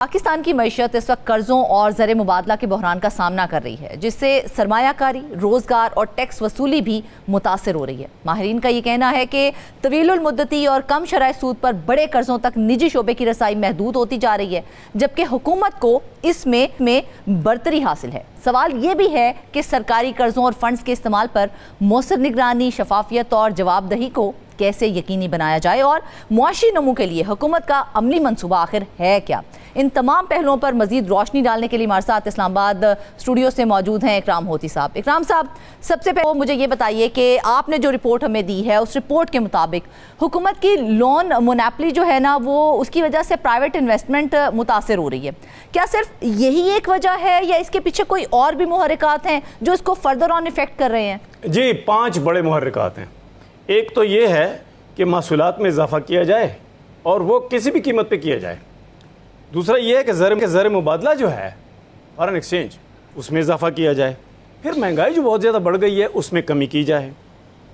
पाकिस्तान की मईशत इस वक्त कर्जों और ज़र मुबादला के बहरान का सामना कर रही है, जिससे सरमायाकारी, रोज़गार और टैक्स वसूली भी मुतासर हो रही है। माहिरीन का ये कहना है कि तवीलुल मुद्दती और कम शरह सूद पर बड़े कर्जों तक निजी शोबे की रसाई महदूद होती जा रही है, जबकि हुकूमत को इसमें बरतरी हासिल है। सवाल ये भी है कि सरकारी कर्जों और फंड्स के इस्तेमाल पर मौसर निगरानी, शफाफियत और जवाबदही को कैसे यकीनी बनाया जाए और मुआशी नमू के लिए हुकूमत का अमली मनसूबा आखिर है क्या। इन तमाम पहलुओं पर मजीद रोशनी डालने के लिए हमारे साथ इस्लामाबाद स्टूडियो से मौजूद हैं इकराम होती साहब। इकराम साहब, सबसे पहले मुझे ये बताइए कि आपने जो रिपोर्ट हमें दी है उस रिपोर्ट के मुताबिक हुकूमत की लोन मोनोपोली जो है ना, वो उसकी वजह से प्राइवेट इन्वेस्टमेंट मुतासर हो रही है। क्या सिर्फ यही एक वजह है या इसके पीछे कोई और भी मुहर्रिकात हैं जो इसको फर्दर ऑन इफेक्ट कर रहे हैं? जी, 5 बड़े मुहर्रिकात हैं। एक तो ये है कि महसूलात में इजाफा किया जाए और वो किसी भी कीमत पे किया जाए। दूसरा ये है कि ज़र मुबादला जो है, फॉरेन एक्सचेंज, उसमें इजाफा किया जाए। फिर महंगाई जो बहुत ज़्यादा बढ़ गई है उसमें कमी की जाए।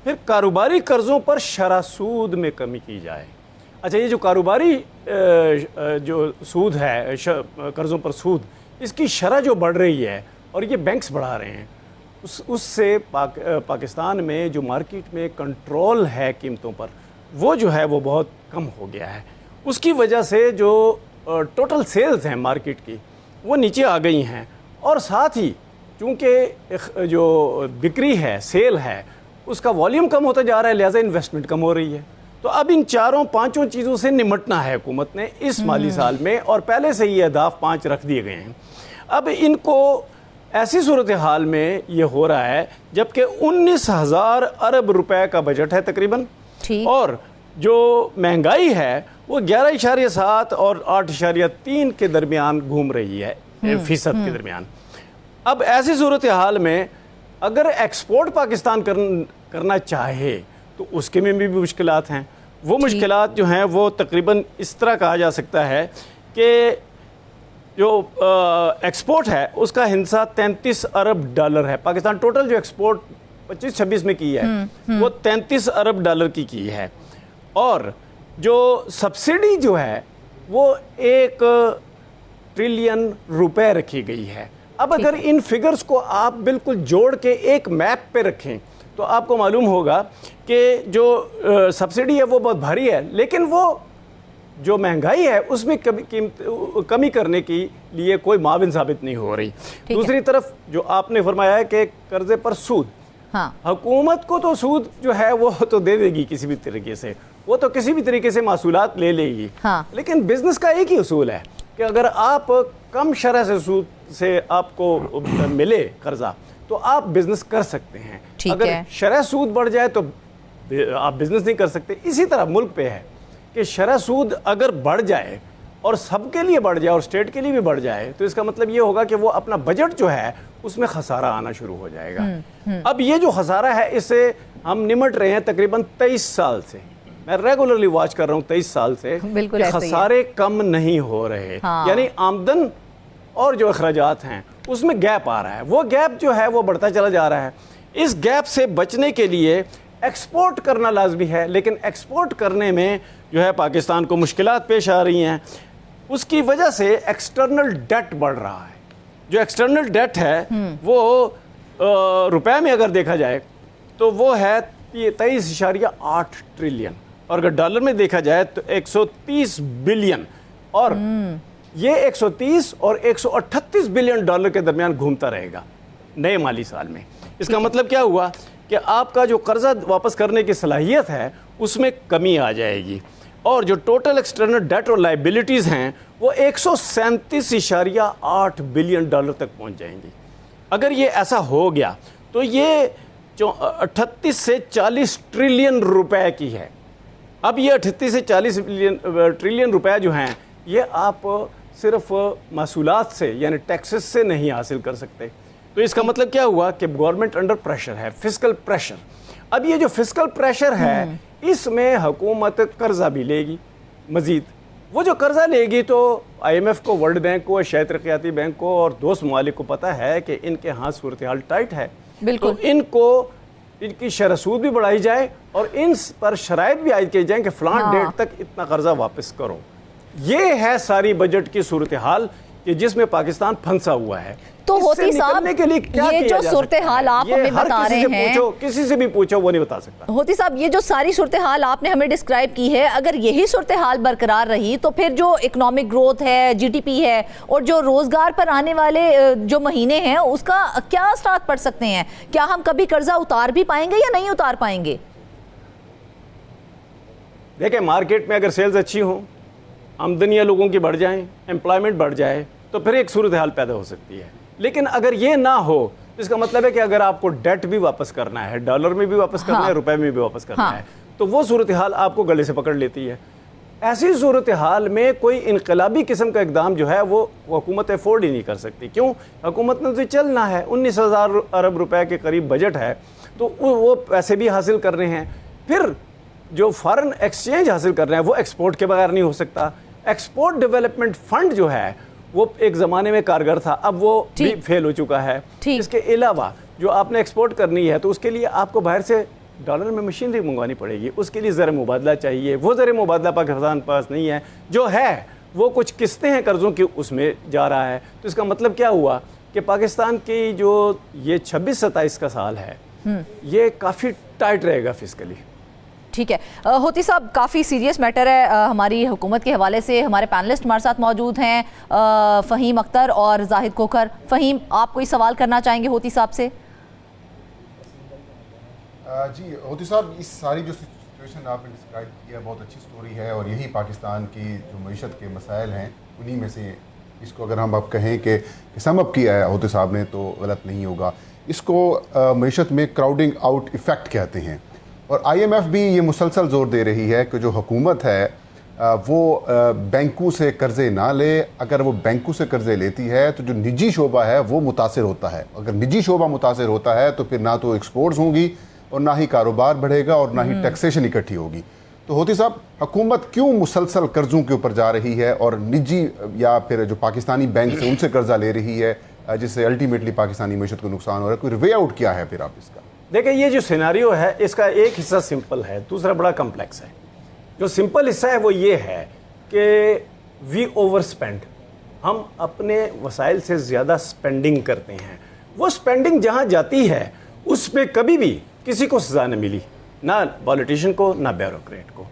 फिर कारोबारी कर्ज़ों पर शरह सूद में कमी की जाए। अच्छा, ये जो कारोबारी जो सूद है, कर्ज़ों पर सूद, इसकी शरह जो बढ़ रही है और ये बैंक्स बढ़ा रहे हैं, उससे पाकिस्तान में जो मार्केट में कंट्रोल है कीमतों पर, वो जो है वो बहुत कम हो गया है। उसकी वजह से जो टोटल सेल्स हैं मार्केट की, वो नीचे आ गई हैं। और साथ ही चूँकि जो बिक्री है, सेल है, उसका वॉल्यूम कम होता जा रहा है, लिहाजा इन्वेस्टमेंट कम हो रही है। तो अब इन 4-5 चीज़ों से निमटना है हुकूमत ने इस माली साल में, और पहले से ही अहदाफ 5 रख दिए गए हैं। अब इनको ऐसी सूरत हाल में ये हो रहा है जबकि 19,000 अरब रुपए का बजट है तकरीबन, और जो महंगाई है वो 11.7 और 8.3 के दरमियान घूम रही है, फीसद के दरमियान। अब ऐसी सूरत हाल में अगर एक्सपोर्ट पाकिस्तान करना चाहे तो उसके में भी मुश्किलात हैं। वो मुश्किलात जो हैं वो तकरीबन इस तरह कहा जा सकता है कि जो एक्सपोर्ट है उसका हिस्सा 33 अरब डॉलर है। पाकिस्तान टोटल जो एक्सपोर्ट 25-26 में की है वो 33 अरब डॉलर की है, और जो सब्सिडी जो है वो 1 ट्रिलियन रुपए रखी गई है। अब अगर इन फिगर्स को आप बिल्कुल जोड़ के एक मैप पे रखें तो आपको मालूम होगा कि जो सब्सिडी है वो बहुत भारी है, लेकिन वो जो महंगाई है उसमें कमी करने के लिए कोई माविन साबित नहीं हो रही। दूसरी तरफ जो आपने फरमाया है कि कर्जे पर सूद, हाँ, हुकूमत को तो सूद जो है वो तो दे देगी किसी भी तरीके से, वो तो किसी भी तरीके से महसूलात ले लेगी, हाँ। लेकिन बिजनेस का एक ही उसूल है कि अगर आप कम शरह से सूद से आपको मिले कर्जा तो आप बिजनेस कर सकते हैं। अगर शरह सूद बढ़ जाए तो आप बिजनेस नहीं कर सकते। इसी तरह मुल्क पे है कि शरह सूद अगर बढ़ जाए और सबके लिए बढ़ जाए और स्टेट के लिए भी बढ़ जाए तो इसका मतलब ये होगा कि वो अपना बजट जो है उसमें खसारा आना शुरू हो जाएगा। अब ये जो खसारा है इससे हम निमट रहे हैं तकरीबन 23 साल से। मैं रेगुलरली वॉच कर रहा हूँ 23 साल से कि खसारे कम नहीं हो रहे, हाँ। यानी आमदन और जो अखराजात हैं उसमें गैप आ रहा है। वो गैप जो है वो बढ़ता चला जा रहा है। इस गैप से बचने के लिए एक्सपोर्ट करना लाजमी है, लेकिन एक्सपोर्ट करने में जो है पाकिस्तान को मुश्किलात पेश आ रही हैं। उसकी वजह से एक्सटर्नल डेट बढ़ रहा है। जो एक्सटर्नल डेट है वो रुपए में अगर देखा जाए तो वो है 23.8 ट्रिलियन, और अगर डॉलर में देखा जाए तो 130 बिलियन, और ये 130 और 138 बिलियन डॉलर के दरमियान घूमता रहेगा नए माली साल में। इसका मतलब क्या हुआ कि आपका जो कर्जा वापस करने की सलाहियत है उसमें कमी आ जाएगी, और जो टोटल एक्सटर्नल डेट और लाइबिलिटीज़ हैं वो 137.8 बिलियन डॉलर तक पहुंच जाएंगी। अगर ये ऐसा हो गया तो ये जो 38 से 40 ट्रिलियन रुपए की है। अब ये 38 से 40 ट्रिलियन रुपए जो हैं ये आप सिर्फ महसूलात से यानी टैक्सेस से नहीं हासिल कर सकते। तो इसका मतलब क्या हुआ कि गवर्नमेंट अंडर प्रेशर है, फिस्कल प्रेशर। अब ये जो फिस्कल प्रेशर है इसमें हुकूमत कर्जा भी लेगी मजीद। वो जो कर्जा लेगी तो IMF को, वर्ल्ड बैंक को, एशियाई तरक्याती बैंक को और दोस्त ममालिक को पता है कि इनके यहाँ सूरत हाल टाइट है, तो इनको इनकी शरह सूद भी बढ़ाई जाए और इन पर शराइत भी आयद किए जाएँ कि फलां डेट तक इतना कर्जा वापस करो। ये है सारी बजट की सूरत हाल कि जिसमें पाकिस्तान फंसा हुआ है। तो इससे होती साहब, निकलने के लिए क्या ये किया जो जा सूरत सकता हाल है? आप ये हमें हर बता किसी रहे से हैं, पूछो, किसी से भी पूछो, वो नहीं बता सकता। होती साहब, ये जो सारी सूरत हाल आपने हमें डिस्क्राइब की है, अगर यही सूरत हाल बरकरार रही तो फिर जो इकोनॉमिक ग्रोथ है, जीडीपी है और जो रोजगार पर आने वाले जो महीने हैं उसका क्या असरात पड़ सकते हैं? क्या हम कभी कर्जा उतार भी पाएंगे या नहीं उतार पाएंगे? देखिए, मार्केट में अगर सेल्स अच्छी हो, आमदनियाँ लोगों की बढ़ जाएं, एम्प्लॉयमेंट बढ़ जाए, तो फिर एक सूरत हाल पैदा हो सकती है। लेकिन अगर ये ना हो, इसका मतलब है कि अगर आपको डेट भी वापस करना है, डॉलर में भी वापस करना है, रुपए में भी वापस करना है, तो वो सूरत हाल आपको गले से पकड़ लेती है। ऐसी सूरत हाल में कोई इनकलाबी किस्म का इकदाम जो है वो हुकूमत अफोर्ड ही नहीं कर सकती। क्यों? हुकूमत ने तो चलना है, 19,000 अरब रुपए के करीब बजट है, तो वो पैसे भी हासिल कर रहे हैं। फिर जो फॉरेन एक्सचेंज हासिल कर रहे हैं वो एक्सपोर्ट के बगैर नहीं हो सकता। एक्सपोर्ट डेवलपमेंट फंड जो है वो एक ज़माने में कारगर था, अब वो भी फेल हो चुका है। इसके अलावा जो आपने एक्सपोर्ट करनी है तो उसके लिए आपको बाहर से डॉलर में मशीनरी मंगवानी पड़ेगी, उसके लिए ज़र मुबादला चाहिए। वो ज़र मुबादला पाकिस्तान पास नहीं है, जो है वो कुछ किस्तें हैं कर्ज़ों की, उसमें जा रहा है। तो इसका मतलब क्या हुआ कि पाकिस्तान की जो ये 26-27 का साल है ये काफ़ी टाइट रहेगा फिस्कली। ठीक है होती साहब, काफ़ी सीरियस मैटर है हमारी हुकूमत के हवाले से। हमारे पैनलिस्ट हमारे साथ मौजूद हैं, फ़हीम अख्तर और जाहिद खोखर। फ़हीम, आप कोई सवाल करना चाहेंगे होती साहब से? जी होती साहब, इस सारी जो सिचुएशन आपने डिस्क्राइब किया बहुत अच्छी स्टोरी है और यही पाकिस्तान की जो मईशत के मसाइल हैं उन्हीं में से इसको अगर हम अब कहें कि सम अप किया है होती साहब ने तो गलत नहीं होगा। इसको मईशत में क्राउडिंग आउट इफ़ेक्ट कहते हैं और IMF भी ये मुसलसल ज़ोर दे रही है कि जो हुकूमत है वो बैंकों से कर्ज़े ना ले। अगर वो बैंकों से कर्ज़े लेती है तो जो निजी शोबा है वो मुतासिर होता है। अगर निजी शोबा मुतासिर होता है तो फिर ना तो एक्सपोर्ट्स होंगी और ना ही कारोबार बढ़ेगा और ना ही टैक्सेशन इकट्ठी होगी। तो होती साहब, हुकूमत क्यों मुसलसल कर्ज़ों के ऊपर जा रही है और निजी या फिर जो पाकिस्तानी बैंक से उनसे कर्ज़ा ले रही है, जिससे अल्टीमेटली पाकिस्तानी मईशत को नुकसान हो रहा है? कोई वे आउट क्या है फिर आप इसका? देखिए, ये जो सिनारियो है इसका एक हिस्सा सिंपल है, दूसरा बड़ा कम्प्लेक्स है। जो सिंपल हिस्सा है वो ये है कि वी ओवर स्पेंड, हम अपने वसाइल से ज़्यादा स्पेंडिंग करते हैं। वो स्पेंडिंग जहाँ जाती है उस पर कभी भी किसी को सज़ा नहीं मिली, ना पॉलिटिशियन को ना ब्यूरोक्रेट को।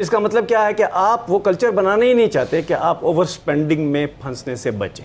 इसका मतलब क्या है कि आप वो कल्चर बनाना ही नहीं चाहते कि आप ओवर स्पेंडिंग में फंसने से बचें।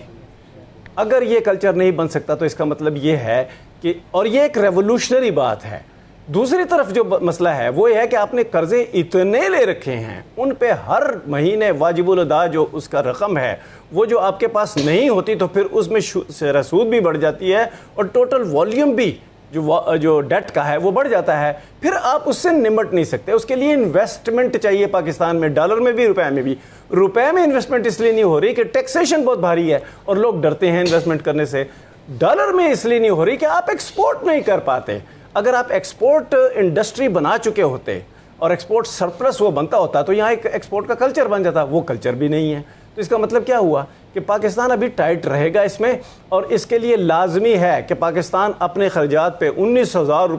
अगर ये कल्चर नहीं बन सकता तो इसका मतलब ये है कि, और ये एक रेवोल्यूशनरी बात है। दूसरी तरफ जो मसला है वो ये है कि आपने कर्जे इतने ले रखे हैं, उन पे हर महीने वाजिबुल अदा जो उसका रकम है वो जो आपके पास नहीं होती तो फिर उसमें सूद भी बढ़ जाती है और टोटल वॉल्यूम भी जो डेट का है वो बढ़ जाता है। फिर आप उससे निमट नहीं सकते। उसके लिए इन्वेस्टमेंट चाहिए पाकिस्तान में, डॉलर में भी रुपए में भी। रुपए में इन्वेस्टमेंट इसलिए नहीं हो रही कि टैक्सेशन बहुत भारी है और लोग डरते हैं इन्वेस्टमेंट करने से। डॉलर में इसलिए नहीं हो रही कि आप एक्सपोर्ट नहीं कर पाते। अगर आप एक्सपोर्ट इंडस्ट्री बना चुके होते और एक्सपोर्ट सरप्लस वो बनता होता तो यहाँ एक एक्सपोर्ट का कल्चर बन जाता। वो कल्चर भी नहीं है। तो इसका मतलब क्या हुआ कि पाकिस्तान अभी टाइट रहेगा इसमें, और इसके लिए लाजमी है कि पाकिस्तान अपने खर्चात पे 19,000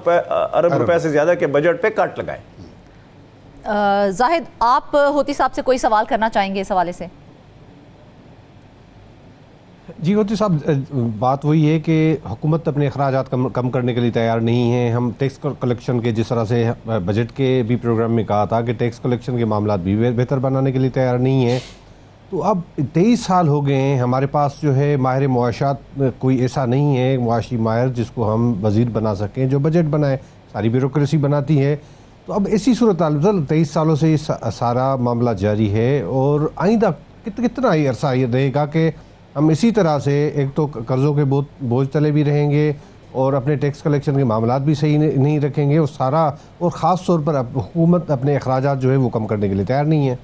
अरब रुपए से ज़्यादा के बजट पे कट लगाए। जाहिद, आप होती साहब से कोई सवाल करना चाहेंगे इस हवाले से? जी होती साहब, बात वही है कि हुकूमत अपने अखराजात कम करने के लिए तैयार नहीं है। हम टैक्स कलेक्शन के, जिस तरह से बजट के भी प्रोग्राम में कहा था कि टैक्स कलेक्शन के मामला भी बेहतर बनाने के लिए तैयार नहीं है। तो अब 23 साल हो गए हैं, हमारे पास जो है माहिर मुआशात कोई ऐसा नहीं है, मुआशी माहिर जिसको हम वज़ीर बना सकें, जो बजट बनाए। सारी ब्यूरोक्रेसी बनाती है। तो अब ऐसी सूरत हाल 23 सालों से सारा मामला जारी है और आइंदा कितना ही अरसा ये रहेगा कि हम इसी तरह से एक तो कर्ज़ों के बोझ तले भी रहेंगे और अपने टैक्स कलेक्शन के मामलात भी सही नहीं रखेंगे और ख़ास तौर पर हुकूमत अपने अखराजात जो है वो कम करने के लिए तैयार नहीं है।